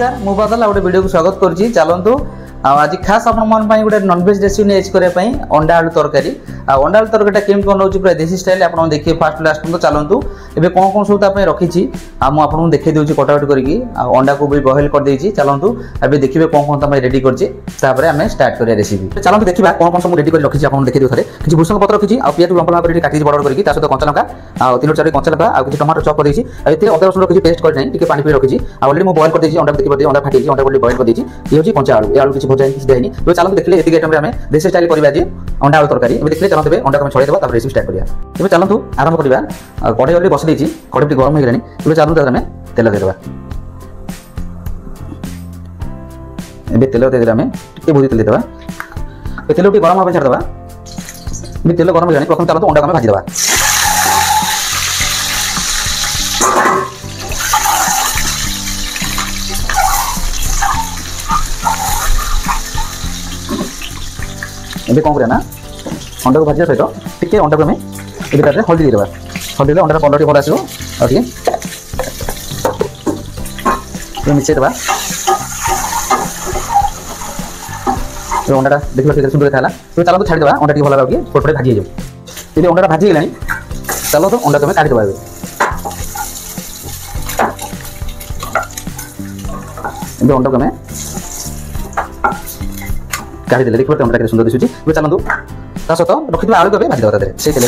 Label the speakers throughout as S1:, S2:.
S1: नमस्कार मु बादल गोटे वीडियो को स्वागत करुच्ची चलतु आज खास आप गोटे नॉनवेज रेसिपी नहीं करने अंडा आलू तरकारी अंडा आलू तरकारी केमी बनाऊँ पूरा देसी स्टाइल आप देखिए फास्ट लास्ट तो चलतु एवं कौन कौन सब रखी मुझे देखी दूसरी कटाकट करके अंडा को भी बॉयल कर देती चलतु अभी देखिए कौन कौन तुम रेडी कर आम स्टार्ट करिया रेसिपी चलते देखा कौन कौन सब रेडी कर रखी आप देखिए थे किसी भूषण पत्र रखी पियाज लंबा लंबा काटी बड़ करके सहित कंचा लंका तीन चार कंचा लंका और टमाटो चप कर अदा रसुण किसी पेस्ट करना पानी पी रखी अलरेडी मुझे बॉयल कर देखिए अंडा देखिए अंडा फाटी अंडा बॉयल कर ये हूँ कंचा आलू आलू किसी भजा किसी देनी तो चलते देखिए ये आइटम आम देसी स्टाइल करवा आज अंडा आलू तरकारी देखिए चलते अंडा को छड़े देवा रेसिपी स्टार्ट करिया तेज चलतु आरंभ करवा कड़े अलरेडी बस देती कड़े गरम हो गलानी तेज चलते आम तेल देदेवा तेल देदेला आम टे बहुत तेल देवा तेल गरम हाँ छाड़देवा तेल गरम हो गलानी प्रथम चलते अंडा को भाजीदेवा ये कौन करना अंडा को भाजा सहित टे अंडा को आम ये हल्दी देदेवा हल्दी अंडा कलर टे भल आसो मिसेदेवा अंडा देखिए सुंदर देखा तो चलो छाड़देवा अंडा टी भल लगे पटे भाजी हो अंडा भाजी गलानी चलो तो अंडा तुम काटिदेवा अंडा को आम काटिदेले देखिए अंडा के सुंदर दिशुची चलतु ता सहित रखी आलू को भाजीदेवा से तेल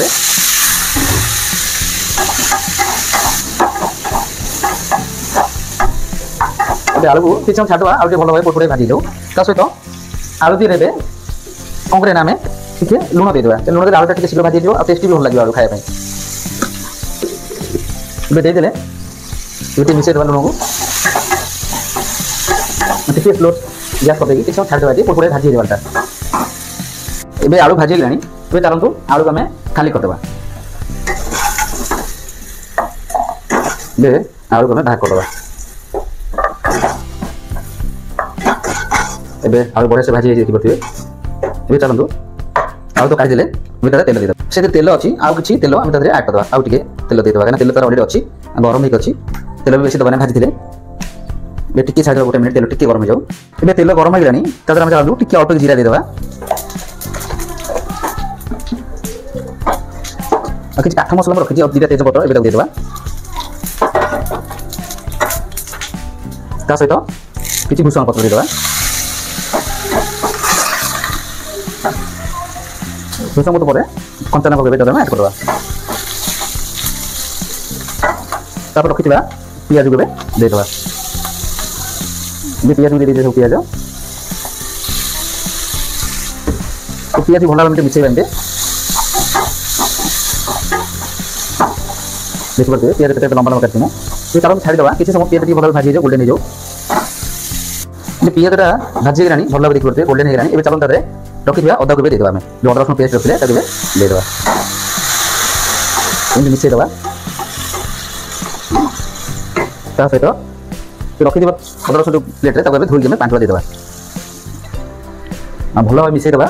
S1: आलू को किसी समय छाड़देवा आलू भल भाव पड़े भाजी जाऊ ता सहित आलू दी रे कौन करें आम टे लुण देदेवा लुण दे आलूटा शीघ्र भाजी और टेस्ट भी भल लगे आलू खाया देदेले ये मिसेदेवा लुण को टे स्लो गैस कर किसी समय छाड़देवा पड़े भाजी देवाटा ए आलू भाजी गलानी ए चलतु आलू को आम खाली करदेवा आलू को आम भाग करदेवा ए आलू बढ़िया से भाजी देखिए ये चलतु आलू तो काटिदेले तेल देदेवा से तेल अच्छी आउ कि तेल आम ऐड करदेवा आउ टे तेल देदेवा कहीं तेल तार अलरेडी अच्छी गरम होकर तेल भी बेसी दबाना भाजी टे छाड़ गोटे मिनट तेल टे गरम हो जाऊ ए तेल गरम हो गलानी आम चलू टे अल्प जीरा देदेवा किसी काठ मसला रखी दुटा तेजपत्र ये देदेवा ता सहित किसी भूषण पत्र देदेवा भूषण पत्र पर कंचा लंका ऐड करदेवा तापर रखी पियाज को देदेवा पियाज दे दे पियाज पियाज भल भाव मिसेबा देखिए पियाज केते लंबा लंबा काटूँ ये चलो छाड़देवा किसी समय पियाज भल भाजी गोल्डन हो जाऊ पियाजटा भाजी गलानी भल भाव देखिए गोल्डन हो गलानी चलो रखी अदा को भी देदेवा जो अदा रसुण पेस्ट रखिले देदेवा मिसेदेवा ता सहित रखी अदा रसुण प्लेट धोई आम पांच देदेवा भल भाव मिसेदेवा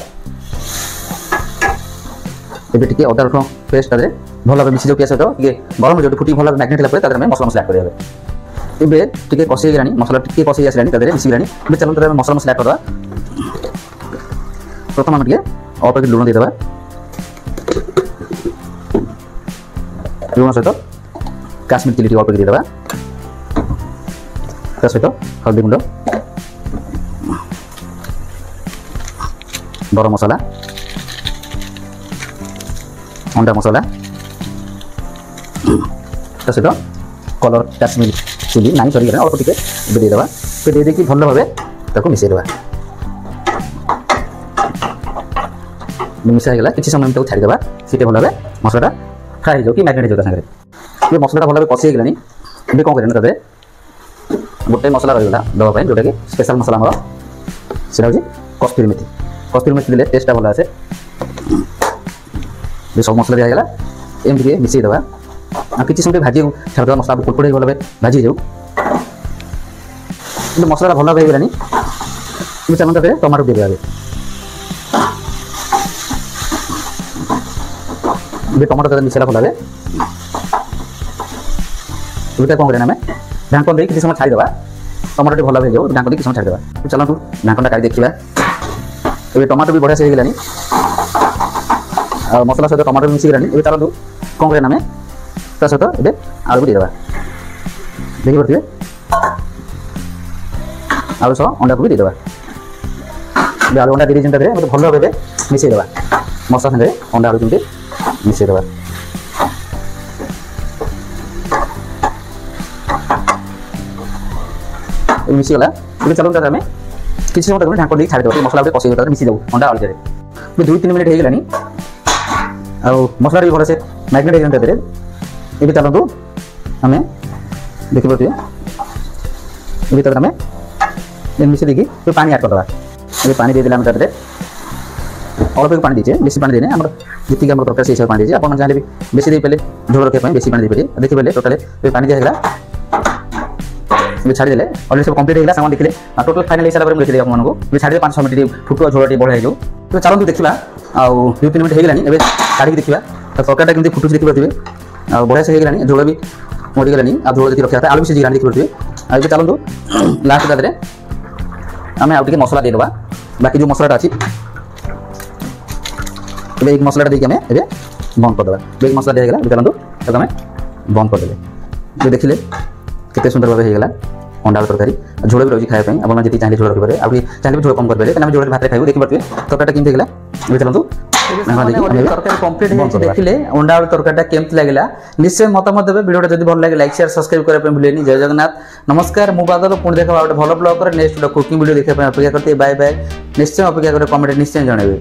S1: ये टे अदा रसुण पेस्ट भल भाव मिसी पिया सहित गरम जो फुटी भल मैग्नेट होगा मसला मसला करेंगे ए टे कषि गलानी मसला टे कषि आसानी मिसी गलानी चलो मसला मसला करवा प्रथम आम टे अल्प लुण देदेवा लुण सहित काश्मीर चिली अल्प देदेवा ता सहित हल्दी गुंड गरम मसला अंडा मसला ता सहित कलर काश्मीर चिली ना सरी अल्प टे देदेवा दे देखिए भल भाव मिसेदेवा मिसाईगला किसी समय छाड़देवा सीटे भल भाव मसलाटा फ्राए हो कि मैग्नेट हो सागर मसलाटा भल भाव कषि गलानी ये कौन करें तादे गोटे मसला रहीगला दवाई जोटा कि स्पेशल मसला हमारा से हूँ कस्तूरी मेथी देते टेस्टा भल आसे सब मसला दिगला एमती मिसेदेवा किसी समय भाजी छाड़देवा मसला पड़े भल भाव भाजी जाऊ मसलाटा भल भाव गलानी चलो टमाटो देदेवा टमाटो मिसेला भल भाव कौन करें ढांकन दे किसी समय छाड़देवा टमाटो भल हो ढाक किसी समय छाड़देवा। चलतु ढाकना काढ़ी देखा ये टमाटो भी बढ़िया से होगलानी आ मसला सहित टमाटो भी मिसीगलानी। ये चलतु कौन करें आम ता सहित ये आलू को देदेवा देखिपे आलू सह अंडा को भी देदेवा। आलू अंडा दे मतलब भल भाव मिसईदेवा मसला सागे अंडा आलू केमती मिसईदेवा। मिसीगला ये चलो आम किसी समय ढाक देख छाड़देव मसला कषे मिसीदेव अंडा आलू 2-3 मिनट होगलानी आ मसला भी भलसे मैग्नेट हो ये चलतु आम देखिपे ये आम मिसी देखिए पानी आड करदे ये पानी देदेला आम अल्प पानी दीचे बेसी पानी देने जी दरकार से पानी दीजिए आप चाहिए भी बेसी दे पारे झोल रखा बेसी पानी दे देखिए टोटाल पानी दिया छाड़देले अलरेडी सब कम्प्लीट होगा सामान देखिए टोटाल फाइनल हिसाब से देखिए आपको ये छाड़े 5-6 मिनट फुटुआ झोल बढ़िया हो। तो चलते देखा आउ 2-3 मिनट होगलानी ए काढ़ी देखा तरकारी केमती फुटुच देखिपे आ बढ़िया से होगलानी झोल भी मरीगलानी आ झोल जी रखा था आलू भी सीझीगलानी देखिपे। आ चलतु लास्ट तादे आम आउ टे मसला देदेवा बाकी जो मसलाटा अच्छी एक मसलाटा देखिए आम ए बंद करदे एक मसला दिया चलतु आम बंद करदे देखिले केते सुंदर भाव होगला अंडा आलू तरकारी झोल भी रही खायापी आप जी चाहिए झोल रखिए आउ चाहिए झोल कम करेंगे कहीं झोल भात खाइबे देखिए तरकारीटा केमती होगला ये चलतु तरकारी कंप्लीट देखिले अंडा आलू तरकारीटा केमती लगे निश्चय मतामत देवे वीडियो जब भल लगे लाइक शेयर सब्सक्राइब करने भूलेनी। जय जगन्नाथ नमस्कार मु बादल पुणी देखा गोटे भल ब्लॉग कुकिंग वीडियो देखा अपेक्षा करते बाय बाय निश्चय अपेक्षा करें कमेंट निश्चय जनइबे।